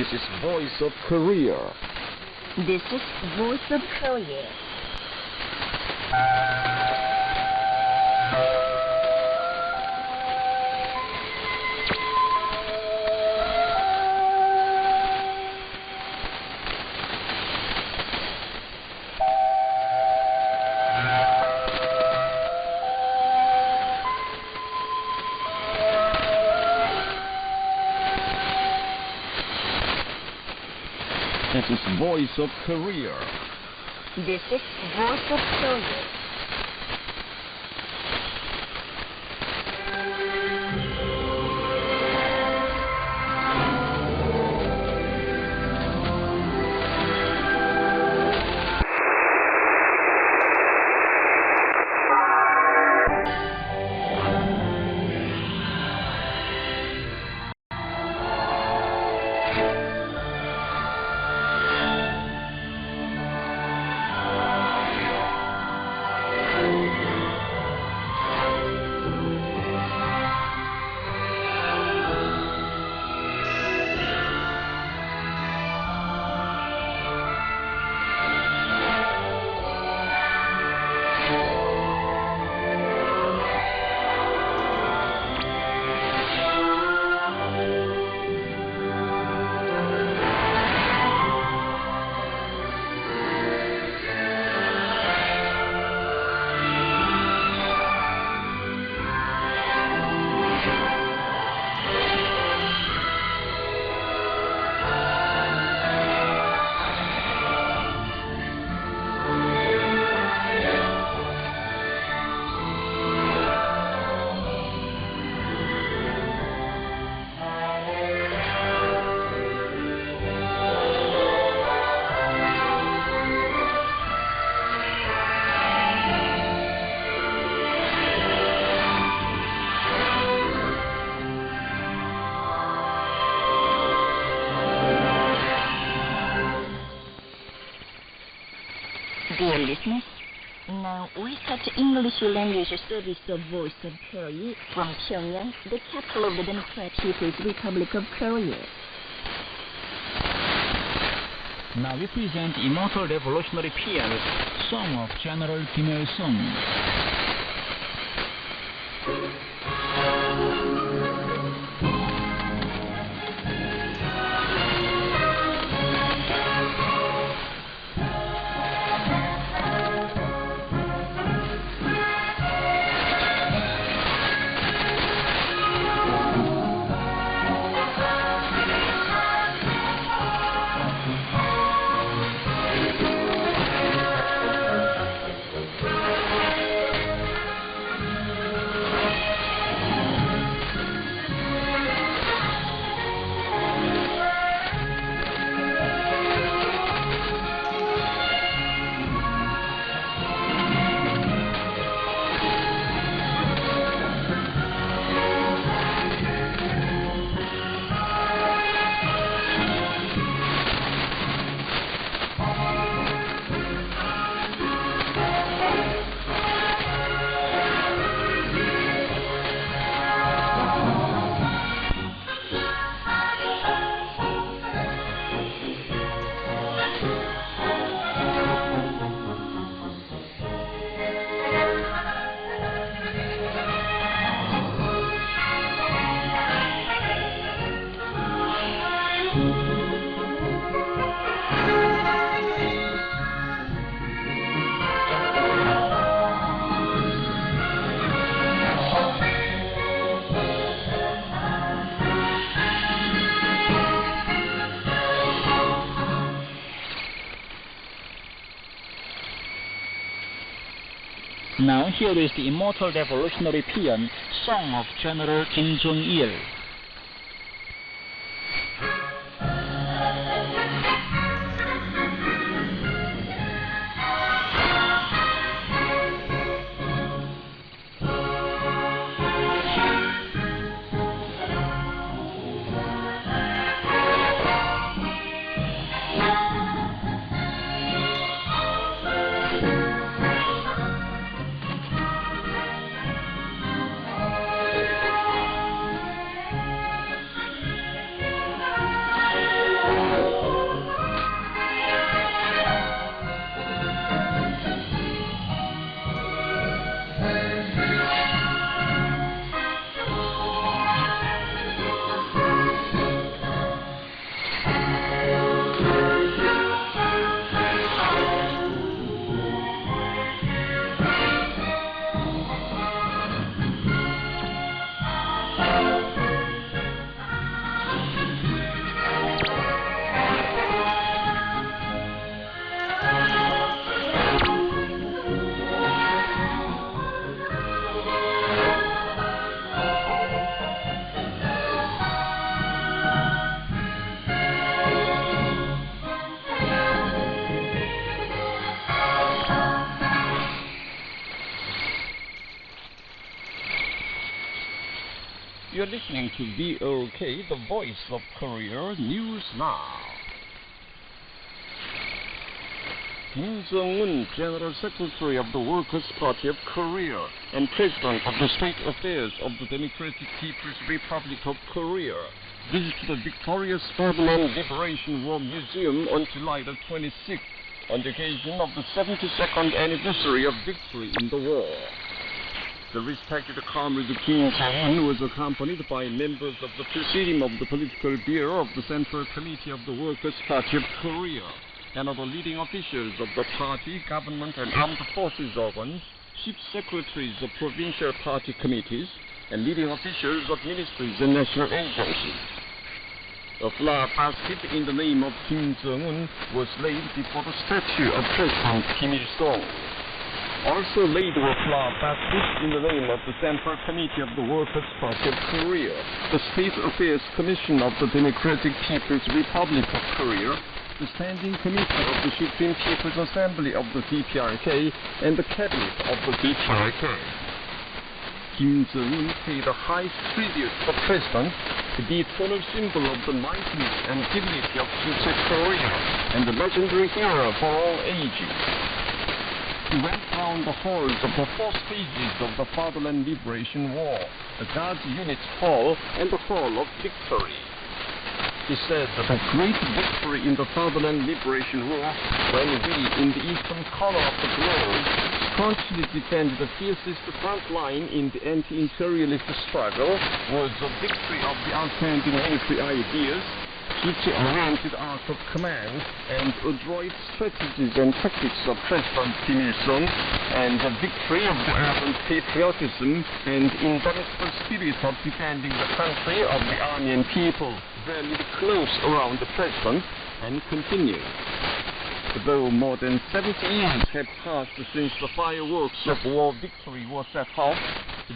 This is Voice of Korea. This is Voice of Korea. This is Voice of Korea. This is Voice of Korea. Dear listeners, now we start English language service of Voice of Korea from Pyongyang, the capital of the Democratic People's Republic of Korea. Now we present Immortal Revolutionary Pianist, Song of General Kim Il-sung. Now here is the Immortal Revolutionary Paean, Song of General Kim Jong-il. You're listening to VOK, the voice of Korea News Now. Kim Jong-un, General Secretary of the Workers' Party of Korea and President of the State Affairs of the Democratic People's Republic of Korea, visited the victorious Fatherland Liberation War Museum on July the 26th on the occasion of the 72nd anniversary of victory in the war. The respected Comrade Kim Jong-un was accompanied by members of the Presidium of the Political Bureau of the Central Committee of the Workers' Party of Korea and other leading officials of the party, government and armed forces organs, chief secretaries of provincial party committees, and leading officials of ministries and national agencies. A flower basket in the name of Kim Jong-un was laid before the statue of President Kim Il-sung. Also laid were flower baskets in the name of the Central Committee of the Workers' Party of Korea, the State Affairs Commission of the Democratic People's Republic of Korea, the Standing Committee of the Supreme People's Assembly of the DPRK, and the Cabinet of the DPRK. Kim Jong-un paid the highest tribute to the President, the eternal symbol of the mightiness and dignity of future Korea, and the legendary hero for all ages. He went round the halls of the 4 stages of the Fatherland Liberation War, the Guards Unit's Hall, and the Hall of Victory. He said that a great victory in the Fatherland Liberation War, when we, in the eastern corner of the globe, staunchly defended the fiercest front line in the anti-imperialist struggle, was a victory of the outstanding military ideas, future-oriented art of command, and adroit strategies and tactics of President Kim Il-sung, and the victory of the ardent patriotism and indomitable spirit of defending the country of the army and people, rallied close around the President, and continued. Though more than 70 years have passed since the fireworks of war victory were set off,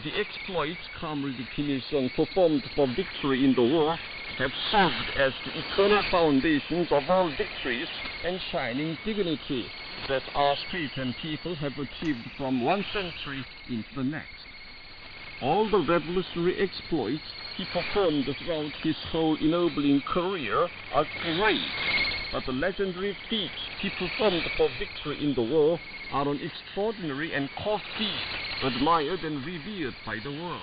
the exploits Comrade Kim Il-sung performed for victory in the war have served as the eternal foundations of all victories and shining dignity that our state and people have achieved from one century into the next. All the revolutionary exploits he performed throughout his whole ennobling career are great, but the legendary feats he performed for victory in the war are an extraordinary and core feat, admired and revered by the world.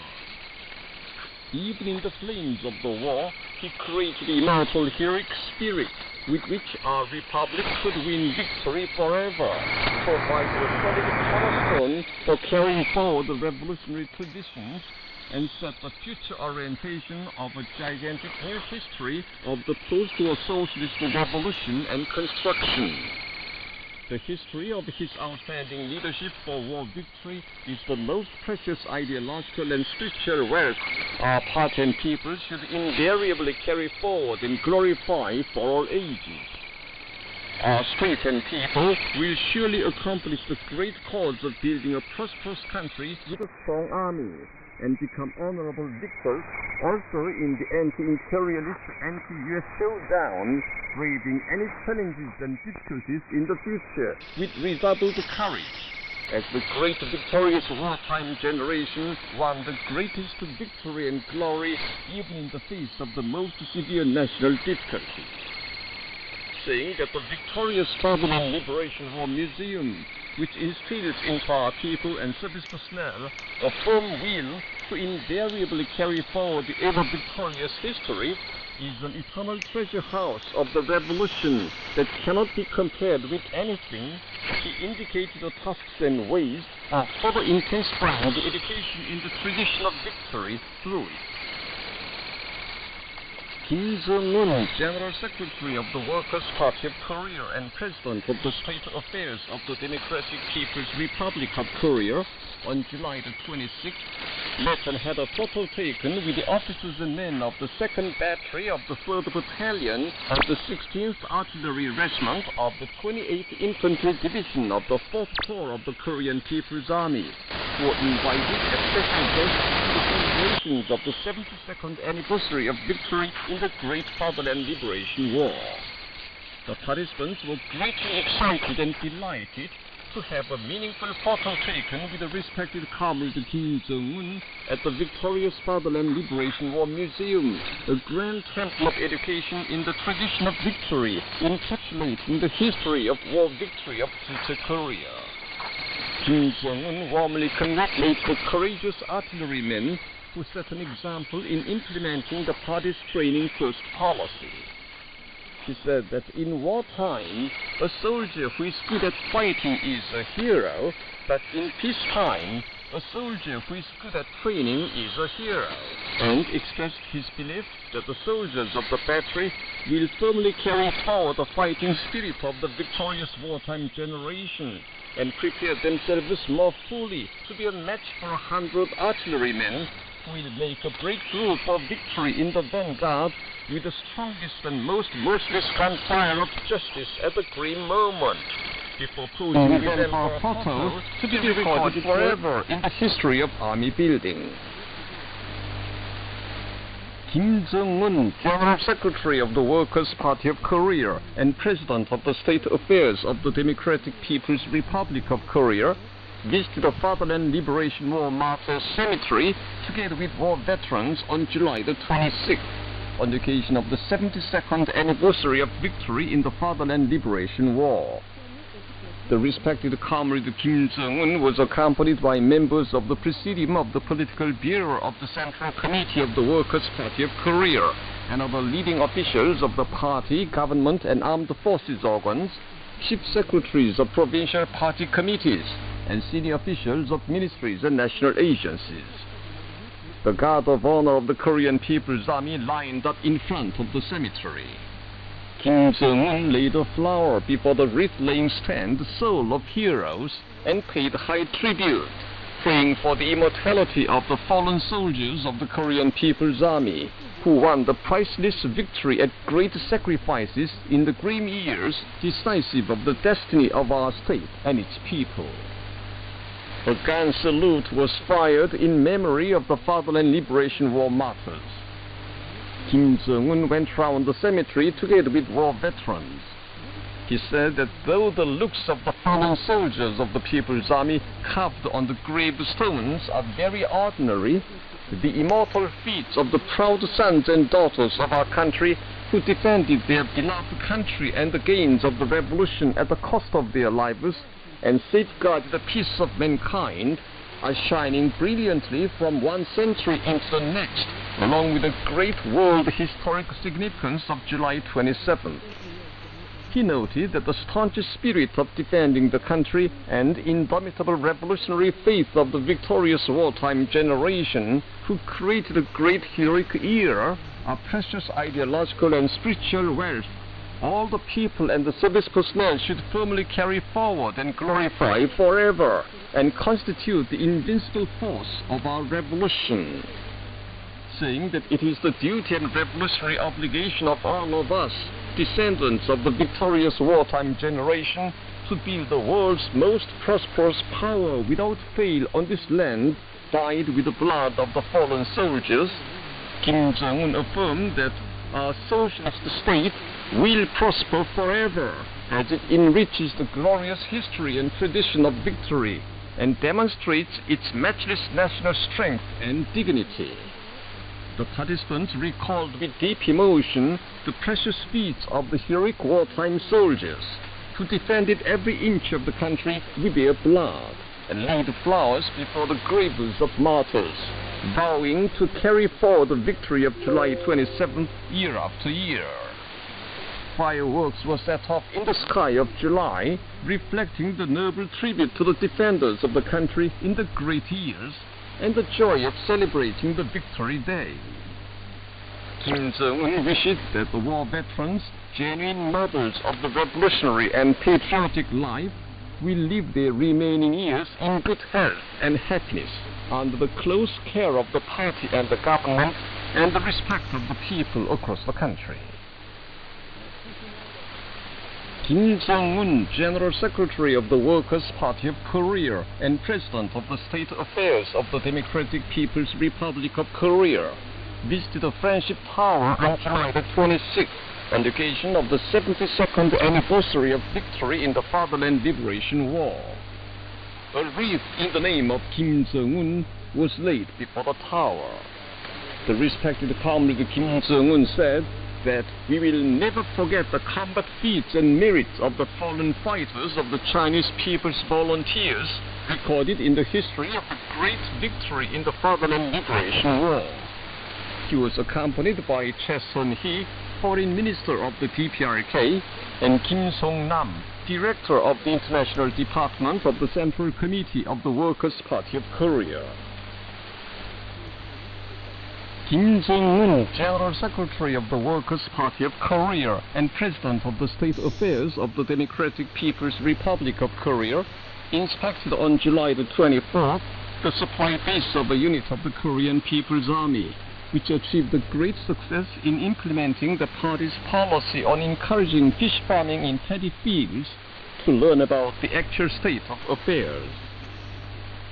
Even in the flames of the war, he created the immortal heroic spirit with which our republic could win victory forever, provided a solid cornerstone for carrying forward the revolutionary traditions, and set the future orientation of a gigantic new history of the post-war socialist revolution and construction. The history of his outstanding leadership for war victory is the most precious ideological and spiritual wealth our party and people should invariably carry forward and glorify for all ages. Our state and people will surely accomplish the great cause of building a prosperous country with a strong army, and become honorable victors also in the anti-imperialist, anti-US showdown, braving any challenges and difficulties in the future with redoubled courage, as the great victorious wartime generation won the greatest victory and glory even in the face of the most severe national difficulty. Saying that the victorious Fatherland Liberation War Museum, which instills into our people and service personnel a firm will to invariably carry forward the ever-victorious history, is an eternal treasure house of the revolution that cannot be compared with anything. He indicated the tasks and ways of further intensifying the education in the tradition of victory through it. Kim Jong-un, General Secretary of the Workers' Party of Korea and President of the State Affairs of the Democratic People's Republic of Korea, on July the 26th, met and had a photo taken with the officers and men of the 2nd Battery of the 3rd Battalion of the 16th Artillery Regiment of the 28th Infantry Division of the 4th Corps of the Korean People's Army, who were invited as special guests to the celebrations of the 72nd anniversary of victory in the Great Fatherland Liberation War. The participants were greatly excited and delighted to have a meaningful photo taken with the respected comrade Kim Jong-un at the victorious Fatherland Liberation War Museum, a grand temple of education in the tradition of victory, encapsulating the history of war victory of future Korea. Kim Jong-un warmly congratulates the courageous artillerymen who set an example in implementing the party's training-first policy. He said that in wartime, a soldier who is good at fighting is a hero, but in peacetime, a soldier who is good at training is a hero, and expressed his belief that the soldiers of the battery will firmly carry forward the fighting spirit of the victorious wartime generation and prepare themselves more fully to be a match for 100 artillerymen who will make a breakthrough for victory in the vanguard with the strongest and most merciless gunfire of justice at the grim moment, before posing with them for a photo to be recorded forever in the history of army building. Kim Jong-un, General Secretary of the Workers' Party of Korea and President of the State Affairs of the Democratic People's Republic of Korea, visited the Fatherland Liberation War Martyrs Cemetery together with war veterans on July the 26th, on the occasion of the 72nd anniversary of victory in the Fatherland Liberation War. The respected comrade Kim Jong-un was accompanied by members of the Presidium of the Political Bureau of the Central Committee of the Workers' Party of Korea and other leading officials of the party, government and armed forces organs, chief secretaries of provincial party committees, and senior officials of ministries and national agencies. The Guard of Honor of the Korean People's Army lined up in front of the cemetery. Kim Jong-un laid a flower before the wreath-laying stand, Soul of Heroes, and paid high tribute, praying for the immortality of the fallen soldiers of the Korean People's Army, who won the priceless victory at great sacrifices in the grim years decisive of the destiny of our state and its people. A gun salute was fired in memory of the Fatherland Liberation War martyrs. Kim Jong-un went round the cemetery together with war veterans. He said that though the looks of the fallen soldiers of the People's Army carved on the gravestones are very ordinary, the immortal feats of the proud sons and daughters of our country who defended their beloved country and the gains of the revolution at the cost of their lives and safeguarded the peace of mankind are shining brilliantly from one century into the next, along with the great world historic significance of July 27th. He noted that the staunch spirit of defending the country and indomitable revolutionary faith of the victorious wartime generation who created a great heroic era are precious ideological and spiritual wealth all the people and the service personnel should firmly carry forward and glorify forever and constitute the invincible force of our revolution, saying that it is the duty and revolutionary obligation of all of us, descendants of the victorious wartime generation, to build the world's most prosperous power without fail on this land dyed with the blood of the fallen soldiers. Kim Jong-un affirmed that our socialist state will prosper forever as it enriches the glorious history and tradition of victory and demonstrates its matchless national strength and dignity. The participants recalled with deep emotion the precious feats of the heroic wartime soldiers who defended every inch of the country with their blood and laid flowers before the graves of martyrs, vowing to carry forward the victory of July 27th year after year. Fireworks were set off in the sky of July, reflecting the noble tribute to the defenders of the country in the great years and the joy of celebrating the Victory Day. Kim Jong-un wished that the war veterans, genuine models of the revolutionary and patriotic life, will live their remaining years in good health and happiness under the close care of the party and the government and the respect of the people across the country. Kim Jong-un, General Secretary of the Workers' Party of Korea and President of the State Affairs of the Democratic People's Republic of Korea, visited the Friendship Tower on July the 26th on the occasion of the 72nd anniversary of victory in the Fatherland Liberation War. A wreath in the name of Kim Jong-un was laid before the tower. The respected Comrade Kim Jong-un said that we will never forget the combat feats and merits of the fallen fighters of the Chinese People's Volunteers recorded in the history of a great victory in the Fatherland Liberation War. He was accompanied by Choi Sun-hee, Foreign Minister of the DPRK, and Kim Song-nam, Director of the International Department of the Central Committee of the Workers' Party of Korea. Kim Jong-un, General Secretary of the Workers' Party of Korea and President of the State Affairs of the Democratic People's Republic of Korea, inspected on July the 24th the supply base of a unit of the Korean People's Army, which achieved a great success in implementing the party's policy on encouraging fish farming in paddy fields, to learn about the actual state of affairs.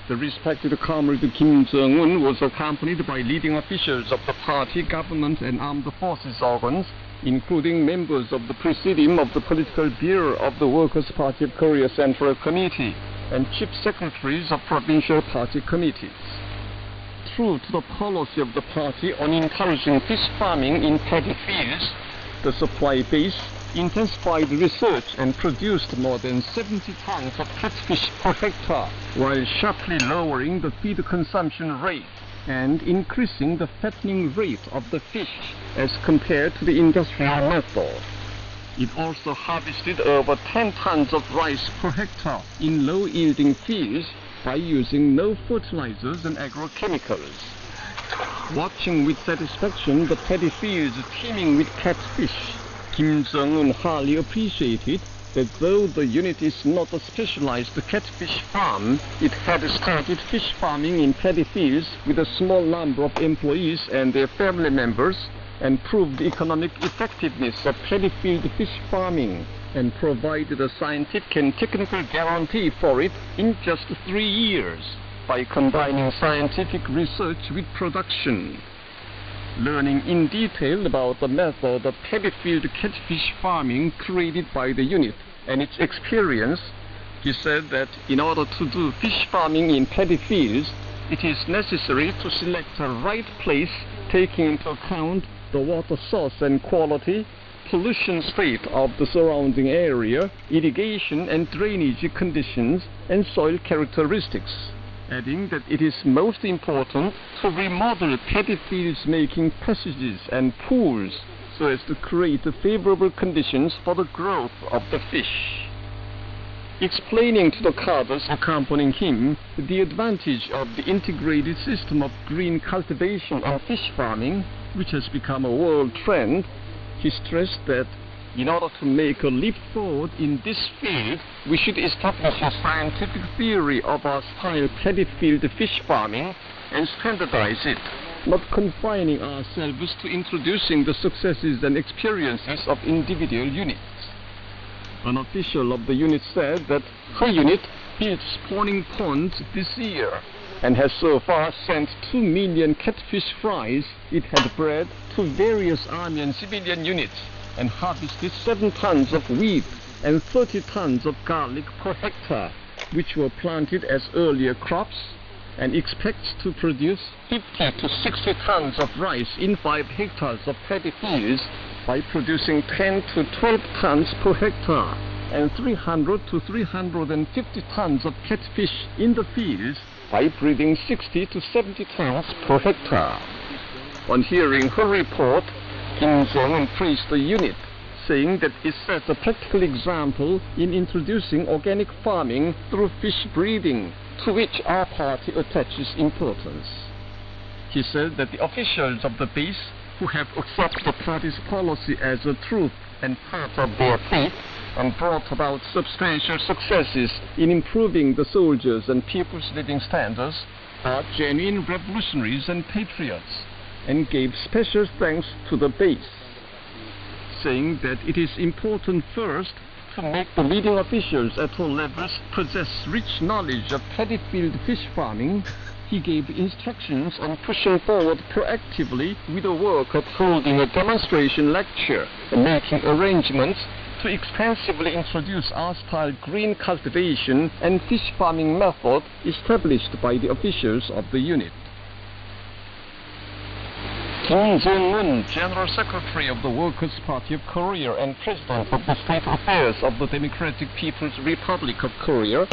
The respected Comrade Kim Jong-un was accompanied by leading officials of the party, government and armed forces organs, including members of the Presidium of the Political Bureau of the Workers' Party of Korea Central Committee and chief secretaries of provincial party committees. True to the policy of the party on encouraging fish farming in paddy fields, the supply base intensified research and produced more than 70 tons of catfish per hectare, while sharply lowering the feed consumption rate and increasing the fattening rate of the fish as compared to the industrial method. It also harvested over 10 tons of rice per hectare in low-yielding fields by using no fertilizers and agrochemicals. Watching with satisfaction the paddy fields teeming with catfish, Kim Jong-un highly appreciated that though the unit is not a specialized catfish farm, it had started fish farming in paddy fields with a small number of employees and their family members, and proved the economic effectiveness of paddy field fish farming, and provided a scientific and technical guarantee for it in just 3 years by combining scientific research with production. Learning in detail about the method of paddy field catfish farming created by the unit and its experience, he said that in order to do fish farming in paddy fields, it is necessary to select a right place taking into account the water source and quality, pollution state of the surrounding area, irrigation and drainage conditions, and soil characteristics, adding that it is most important to remodel paddy fields making passages and pools so as to create favorable conditions for the growth of the fish. Explaining to the cadres accompanying him the advantage of the integrated system of green cultivation and fish farming, which has become a world trend, he stressed that in order to make a leap forward in this field, we should establish a scientific theory of our style paddy field fish farming and standardize it, not confining ourselves to introducing the successes and experiences of individual units. An official of the unit said that her unit built spawning ponds this year and has so far sent 2 million catfish fries it had bred to various army and civilian units, and harvested 7 tons of wheat and 30 tons of garlic per hectare, which were planted as earlier crops, and expects to produce 50 to 60 tons of rice in 5 hectares of paddy fields by producing 10 to 12 tons per hectare, and 300 to 350 tons of catfish in the fields by breeding 60 to 70 tons per hectare. On hearing her report, Kim Jong-un praised the unit, saying that it sets a practical example in introducing organic farming through fish breeding, to which our party attaches importance. He said that the officials of the base, who have accepted the party's policy as a truth and part of their faith, and brought about substantial successes in improving the soldiers' and people's living standards, are genuine revolutionaries and patriots, and gave special thanks to the base, saying that it is important first to make the leading officials at all levels possess rich knowledge of paddy field fish farming, he gave instructions on pushing forward proactively with the work of holding a demonstration lecture and making arrangements to extensively introduce our style green cultivation and fish farming method established by the officials of the unit. Kim Jong-un, General Secretary of the Workers' Party of Korea and President of the State Affairs of the Democratic People's Republic of Korea,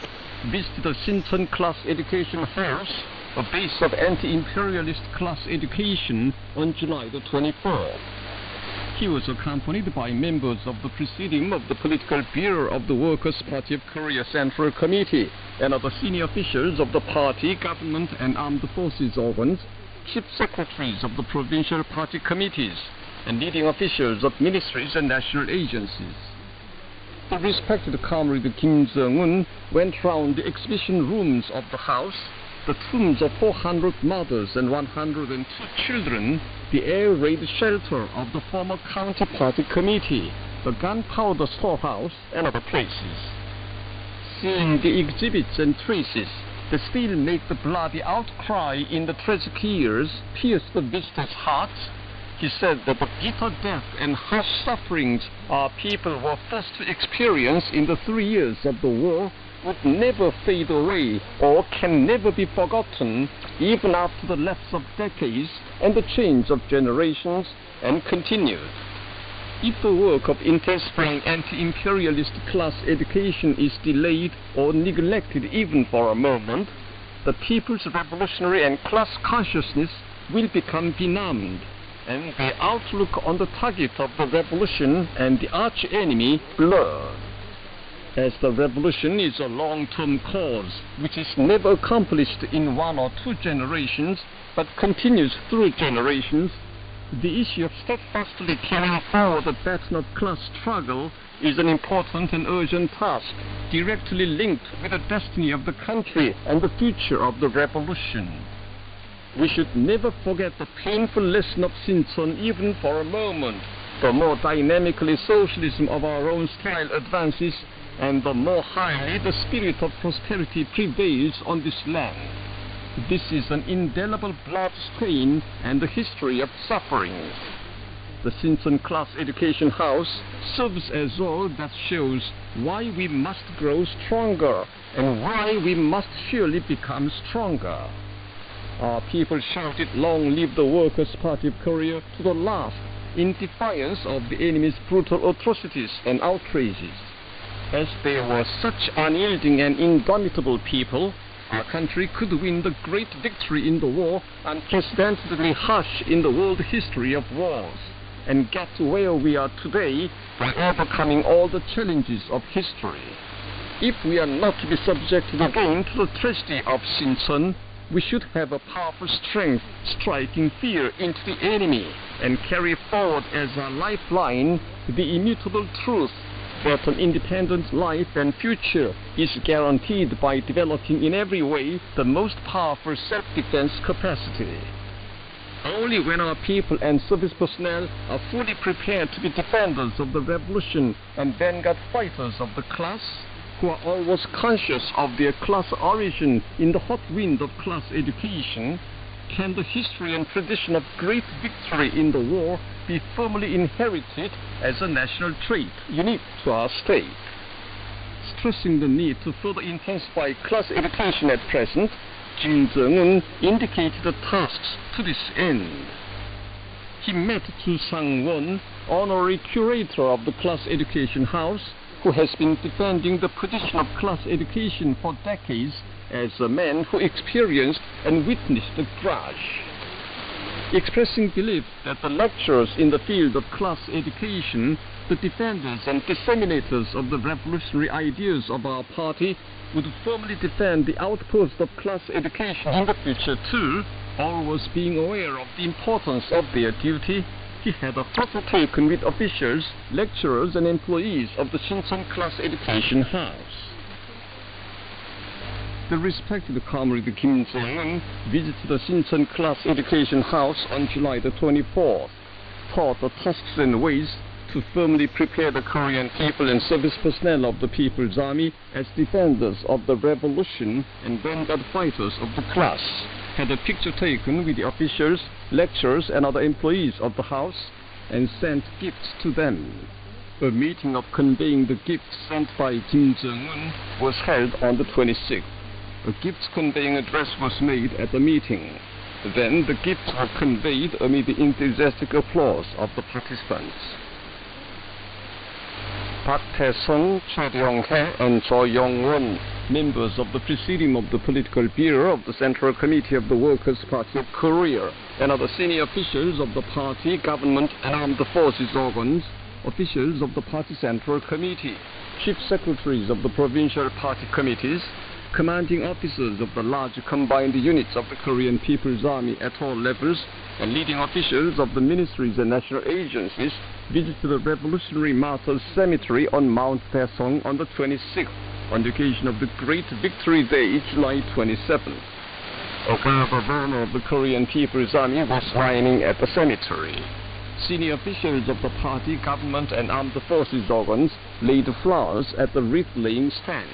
visited the Sinchon Class Education House, a base of anti-imperialist class education, on July the 24th. He was accompanied by members of the Presidium of the Political Bureau of the Workers' Party of Korea Central Committee and other senior officials of the party, government and armed forces organs, chief secretaries of the provincial party committees, and leading officials of ministries and national agencies. The respected comrade Kim Jong-un went round the exhibition rooms of the house, the tombs of 400 mothers and 102 children, the air raid shelter of the former county party committee, the gunpowder storehouse, and other places. Seeing the exhibits and traces that still make the bloody outcry in the tragic years pierce the visitors' hearts, he said that the bitter death and harsh sufferings our people were forced to experience in the 3 years of the war would never fade away or can never be forgotten, even after the lapse of decades and the change of generations, and continued. If the work of intensifying anti-imperialist class education is delayed or neglected even for a moment, the people's revolutionary and class consciousness will become benumbed, and the outlook on the target of the revolution and the arch-enemy blurred. As the revolution is a long-term cause which is never accomplished in 1 or 2 generations but continues through generations, the issue of steadfastly carrying forward the baton of class struggle is an important and urgent task, directly linked with the destiny of the country and the future of the revolution. We should never forget the painful lesson of Sinchon even for a moment. The more dynamically socialism of our own style advances, and the more highly the spirit of prosperity prevails on this land. This is an indelible blood stain and a history of suffering. The Sinchon Class Education House serves as all that shows why we must grow stronger and why we must surely become stronger. Our people shouted "Long live the Workers' Party of Korea" to the last, in defiance of the enemy's brutal atrocities and outrages. As they were such unyielding and indomitable people, our country could win the great victory in the war, unprecedentedly harsh in the world history of wars, and get to where we are today by overcoming all the challenges of history. If we are not to be subjected again to the tragedy of Sinchon, we should have a powerful strength striking fear into the enemy and carry forward as our lifeline the immutable truth that an independent life and future is guaranteed by developing in every way the most powerful self-defense capacity. Only when our people and service personnel are fully prepared to be defenders of the revolution and vanguard fighters of the class, who are always conscious of their class origin in the hot wind of class education, can the history and tradition of great victory in the war be firmly inherited as a national trait unique to our state. Stressing the need to further intensify class education at present, Kim Jong-un indicated the tasks to this end. He met Chu Sang-won, honorary curator of the Class Education House, who has been defending the position of class education for decades as a man who experienced and witnessed the crash. Expressing belief that the lecturers in the field of class education, the defenders and disseminators of the revolutionary ideas of our party, would firmly defend the outpost of class education in the future too, always being aware of the importance of their duty, he had a photo taken with officials, lecturers and employees of the Sinchon Class Education House. The respected comrade Kim Jong-un visited the Sinchon Class Education House on July the 24th, taught the tasks and ways to firmly prepare the Korean people and service personnel of the People's Army as defenders of the revolution and vanguard fighters of the class. had a picture taken with the officials, lecturers and other employees of the house and sent gifts to them. A meeting of conveying the gifts sent by Kim Jong-un was held on the 26th. A gifts conveying address was made at the meeting. Then the gifts were conveyed amid the enthusiastic applause of the participants. Park Tae-sung, Choi Yong-hae and Cho Yong-won, members of the Presidium of the Political Bureau of the Central Committee of the Workers' Party of Korea, and other senior officials of the party, government and armed forces organs, officials of the Party Central Committee, chief secretaries of the provincial party committees, commanding officers of the large combined units of the Korean People's Army at all levels, and leading officials of the ministries and national agencies visited the Revolutionary Martyrs Cemetery on Mount Taesong on the 26th, on the occasion of the Great Victory Day, July 27th. A guard of honor of the Korean People's Army was lining at the cemetery. Senior officials of the party, government and armed forces organs laid flowers at the wreath-laying stand.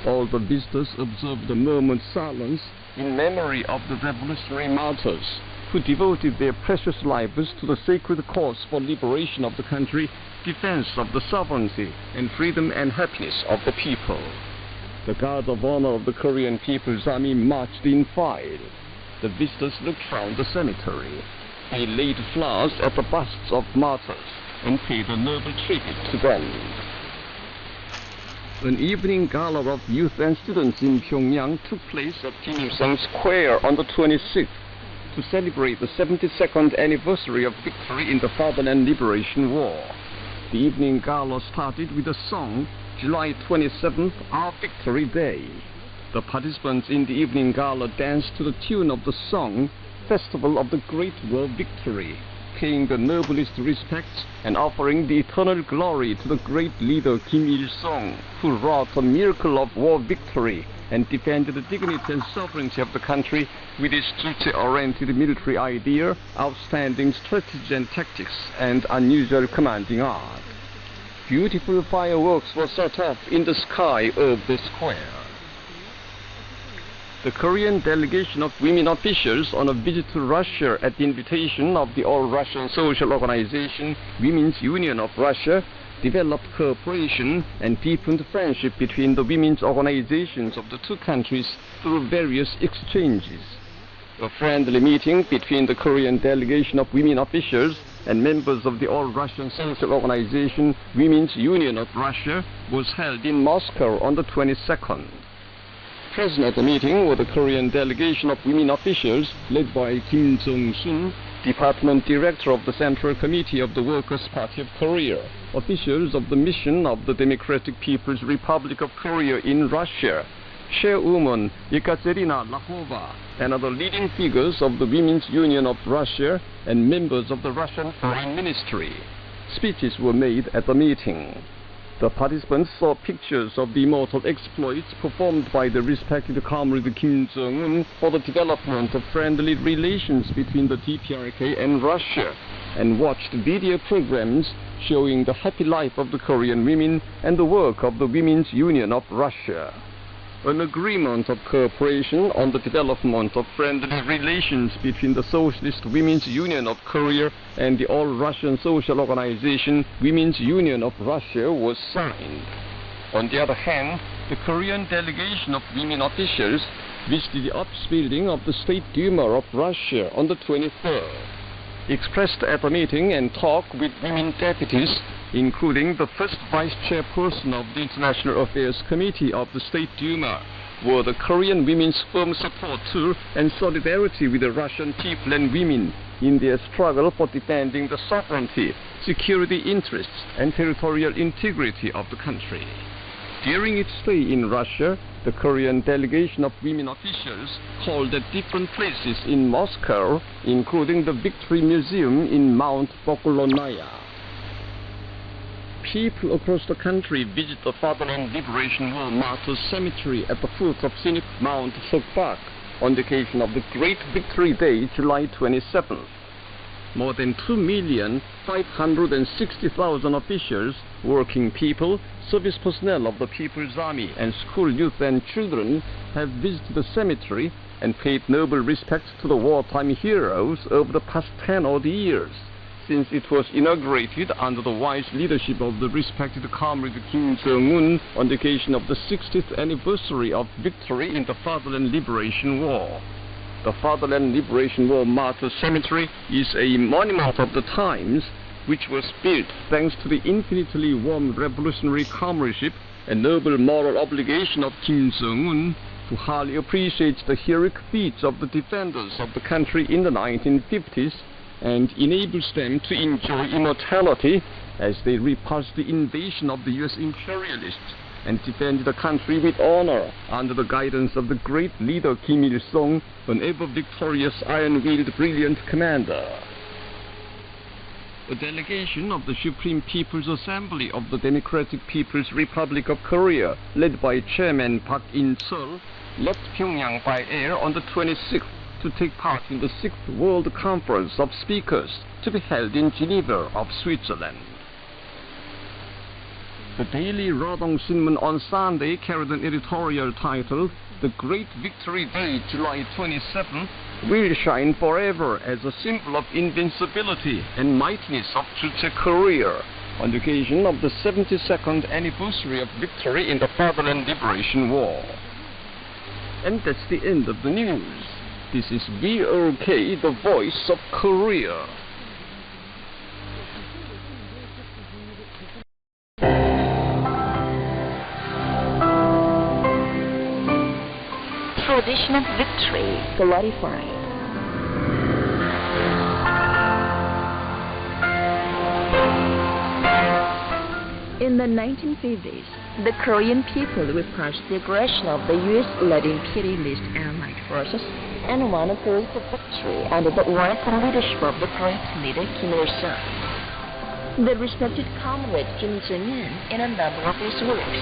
All the visitors observed a moment's silence in memory of the revolutionary martyrs who devoted their precious lives to the sacred cause for liberation of the country, defense of the sovereignty and freedom and happiness of the people. The Guard of Honor of the Korean People's Army marched in file. The visitors looked round the cemetery. They laid flowers at the busts of martyrs and paid a noble tribute to them. An evening gala of youth and students in Pyongyang took place at Kim Il-sung Square on the 26th to celebrate the 72nd anniversary of victory in the Fatherland Liberation War. The evening gala started with a song, July 27th, Our Victory Day. The participants in the evening gala danced to the tune of the song, Festival of the Great War Victory, paying the noblest respects and offering the eternal glory to the great leader Kim Il-sung, who wrought a miracle of war victory and defended the dignity and sovereignty of the country with his duty-oriented military idea, outstanding strategy and tactics, and unusual commanding art. Beautiful fireworks were set off in the sky of the square. The Korean delegation of women officials on a visit to Russia at the invitation of the All-Russian Social Organization, Women's Union of Russia, developed cooperation and deepened friendship between the women's organizations of the two countries through various exchanges. A friendly meeting between the Korean delegation of women officials and members of the All-Russian Social Organization, Women's Union of Russia, was held in Moscow on the 22nd. Present at the meeting were the Korean delegation of women officials led by Kim Jong-sun, Department Director of the Central Committee of the Workers' Party of Korea, officials of the mission of the Democratic People's Republic of Korea in Russia, Chairwoman Yekaterina Lahova, and other leading figures of the Women's Union of Russia and members of the Russian Foreign Ministry. Speeches were made at the meeting. The participants saw pictures of the immortal exploits performed by the respected comrade Kim Jong-un for the development of friendly relations between the DPRK and Russia, and watched video programs showing the happy life of the Korean women and the work of the Women's Union of Russia. An agreement of cooperation on the development of friendly relations between the Socialist Women's Union of Korea and the All-Russian Social Organization, Women's Union of Russia, was signed. On the other hand, the Korean delegation of women officials visited the office building of the State Duma of Russia on the 23rd. Expressed at the meeting and talked with women deputies, including the first vice chairperson of the International Affairs Committee of the State Duma, were the Korean women's firm support to and solidarity with the Russian people and women in their struggle for defending the sovereignty, security interests, and territorial integrity of the country. During its stay in Russia, the Korean delegation of women officials called at different places in Moscow, including the Victory Museum in Mount Pokolonaya. People across the country visit the Fatherland Liberation War Martyrs Cemetery at the foot of scenic Mount Sokpak on the occasion of the Great Victory Day, July 27th. more than 2,560,000 officials, working people, service personnel of the People's Army, and school youth and children have visited the cemetery and paid noble respects to the wartime heroes over the past 10 odd years, since it was inaugurated under the wise leadership of the respected comrade Kim Jong-un on the occasion of the 60th anniversary of victory in the Fatherland Liberation War. The Fatherland Liberation War Martyr Cemetery is a monument of the times, which was built thanks to the infinitely warm revolutionary comradeship and noble moral obligation of Kim Jong-un, who highly appreciates the heroic feats of the defenders of the country in the 1950s and enables them to enjoy immortality as they repulsed the invasion of the U.S. imperialists and defend the country with honor under the guidance of the great leader Kim Il-sung, an ever-victorious iron-willed brilliant commander. A delegation of the Supreme People's Assembly of the Democratic People's Republic of Korea, led by Chairman Park In-cheol, left Pyongyang by air on the 26th to take part in the 6th World Conference of Speakers to be held in Geneva of Switzerland. The Daily Rodong Sinmun on Sunday carried an editorial titled, "The Great Victory Day, July 27, will shine forever as a symbol of invincibility and mightiness of Chulche Korea on the occasion of the 72nd anniversary of victory in the Fatherland Liberation War." And that's the end of the news. This is VOK, the voice of Korea. Tradition of victory glorified. In the 1950s, the Korean people repulsed the aggression of the U.S.-led imperialist Allied forces and won a period of victory under the wise leadership of the great leader Kim Il-sung. The respected comrade Kim Jong-un, in a number of his works,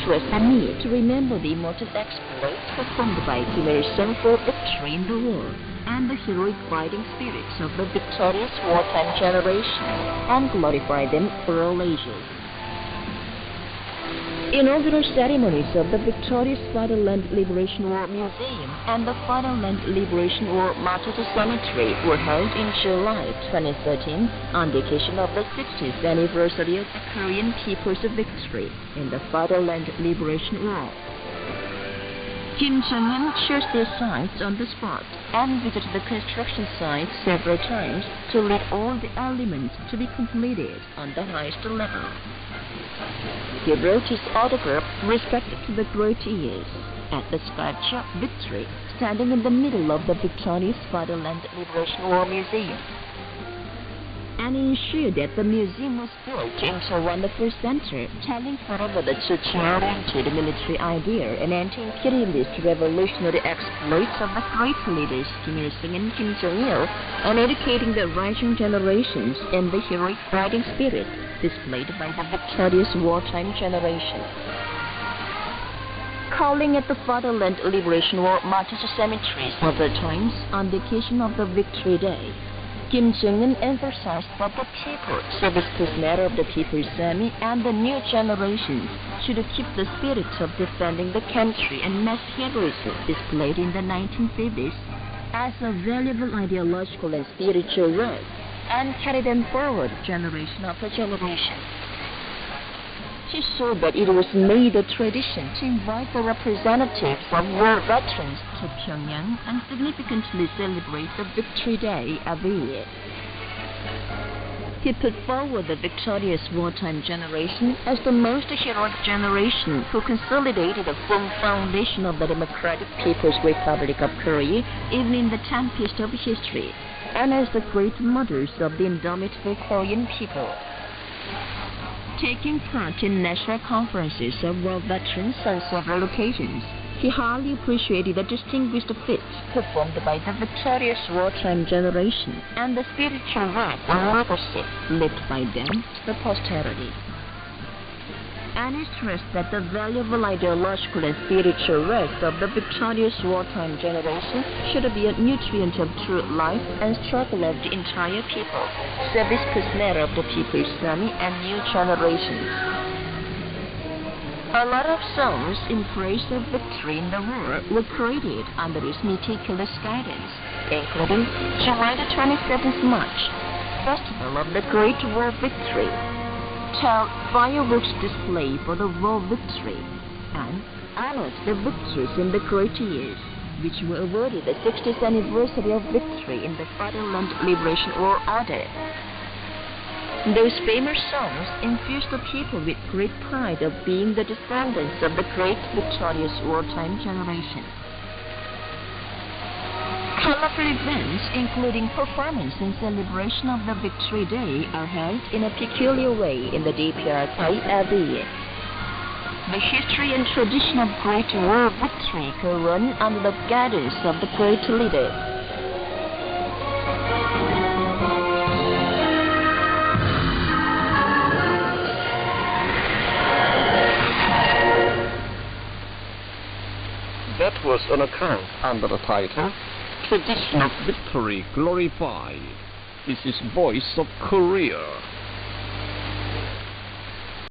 stressed the need to remember the immortal exploits performed by Kim Il-sung for victory in the war and the heroic fighting spirits of the victorious wartime generation, and glorify them for all ages. Inaugural ceremonies of the victorious Fatherland Liberation War Museum and the Fatherland Liberation War Martyr Cemetery were held in July 2013 on the occasion of the 60th anniversary of the Korean people's victory in the Fatherland Liberation War. Kim Jong-un chose the sites on the spot and visited the construction site several times to lead all the elements to be completed on the highest level. He wrote his autograph respected to the great years at the statue of Victory standing in the middle of the victorious Fatherland Liberation War Museum. And he ensured that the museum was built into a wonderful center, telling forever the Chulche-oriented military idea and anti-imperialist revolutionary exploits of the great leaders Kim Il-sung and Kim Jong-il, and educating the rising generations in the heroic fighting spirit displayed by the victorious wartime generation. Calling at the Fatherland Liberation War Martyr Cemetery several times on the occasion of the Victory Day, Kim Jong-un emphasized that the people, service personnel of the People's Army, and the new generations should keep the spirit of defending the country and mass heroism displayed in the 1950s as a valuable ideological and spiritual work, and carry them forward generation after generation. He saw that it was made a tradition to invite the representatives of war veterans to Pyongyang and significantly celebrate the Victory Day every year. He put forward the victorious wartime generation as the most heroic generation who consolidated the firm foundation of the Democratic People's Republic of Korea even in the tempest of history, and as the great mothers of the indomitable Korean people. Taking part in national conferences of war veterans on several occasions, he highly appreciated the distinguished feats performed by the victorious wartime generation and the spiritual work and legacy left by them to the posterity. and he stressed that the valuable ideological and spiritual rest of the victorious wartime generation should be a nutrient of true life and struggle of the entire people, service prisoner of the People's Army and new generations. A lot of songs in praise of victory in the war were created under his meticulous guidance, including July the 27th March, Festival of the Great War Victory, Tell Fireworks Display for the War Victory, and Honors the Victories in the Great Years, which were awarded the 60th anniversary of victory in the Fatherland Liberation War Order. Those famous songs infused the people with great pride of being the descendants of the great victorious wartime generation. Colorful events, including performance and celebration of the Victory Day, are held in a peculiar way in the DPR every year. The history and tradition of Great War Victory go on under the guidance of the great leaders. That was an account under the title Tradition of Victory Glorified. This is Voice of Korea.